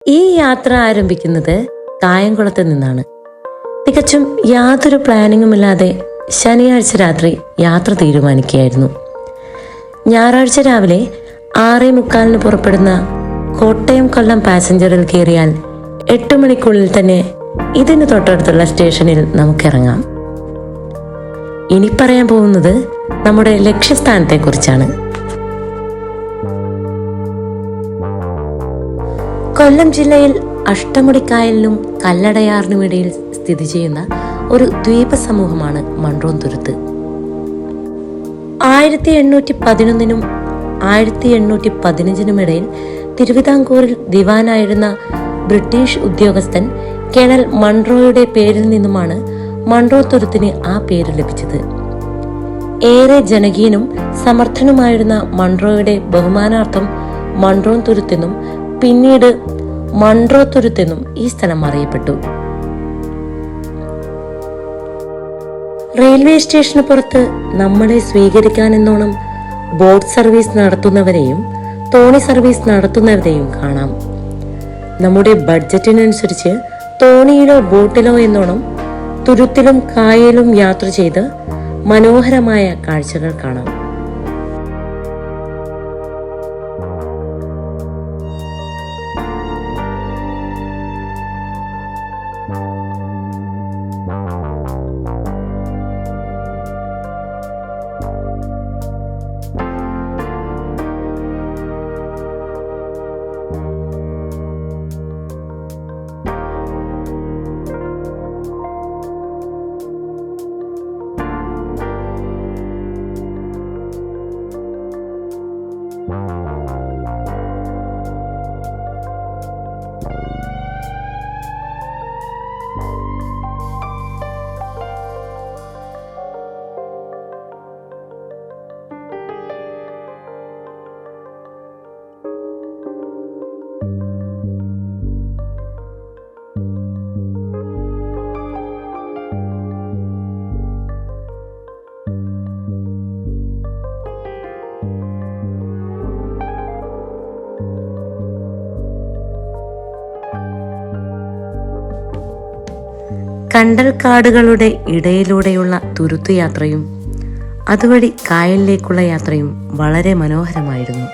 ഈ യാത്ര ആരംഭിക്കുന്നത് കായംകുളത്ത് നിന്നാണ്. തികച്ചും യാതൊരു പ്ലാനിങ്ങുമില്ലാതെ ശനിയാഴ്ച രാത്രി യാത്ര തീരുമാനിക്കുകയായിരുന്നു. ഞായറാഴ്ച രാവിലെ 6:45 പുറപ്പെടുന്ന കോട്ടയം കൊല്ലം പാസഞ്ചറിൽ കയറിയാൽ 8 മണിക്കുള്ളിൽ തന്നെ ഇതിന് തൊട്ടടുത്തുള്ള സ്റ്റേഷനിൽ നമുക്കിറങ്ങാം. ഇനി പറയാൻ പോകുന്നത് നമ്മുടെ ലക്ഷ്യസ്ഥാനത്തെക്കുറിച്ചാണ്. കൊല്ലം ജില്ലയിൽ അഷ്ടമുടിക്കായലിനും കല്ലടയാറിനുമിടയിൽ സ്ഥിതി ചെയ്യുന്ന ഒരു ദ്വീപ സമൂഹമാണ് മൺട്രോൻ തുരുത്ത്. 1811 1815 ഇടയിൽ തിരുവിതാംകൂറിൽ ദിവാനായിരുന്ന ബ്രിട്ടീഷ് ഉദ്യോഗസ്ഥൻ കേണൽ മൺട്രോയുടെ പേരിൽ നിന്നുമാണ് മൺട്രോ തുരുത്തിന് ആ പേര് ലഭിച്ചത്. ഏറെ ജനകീയനും സമർത്ഥനുമായിരുന്ന മൺട്രോയുടെ ബഹുമാനാർത്ഥം മൺട്രോൻ തുരുത്തെന്നും പിന്നീട് മൺട്രോ തുരുത്തെന്നും ഈ സ്ഥലം അറിയപ്പെട്ടു. റെയിൽവേ സ്റ്റേഷന് പുറത്ത് നമ്മളെ സ്വീകരിക്കാനെന്നോണം ബോട്ട് സർവീസ് നടത്തുന്നവരെയും തോണി സർവീസ് നടത്തുന്നവരെയും കാണാം. നമ്മുടെ ബഡ്ജറ്റിനനുസരിച്ച് തോണിയിലോ ബോട്ടിലോ എന്നോണം തുരുത്തിലും കായലും യാത്ര ചെയ്ത് മനോഹരമായ കാഴ്ചകൾ കാണാം. കണ്ടൽക്കാടുകളുടെ ഇടയിലൂടെയുള്ള തുരുത്തുയാത്രയും അതുവഴി കായലിലേക്കുള്ള യാത്രയും വളരെ മനോഹരമായിരുന്നു.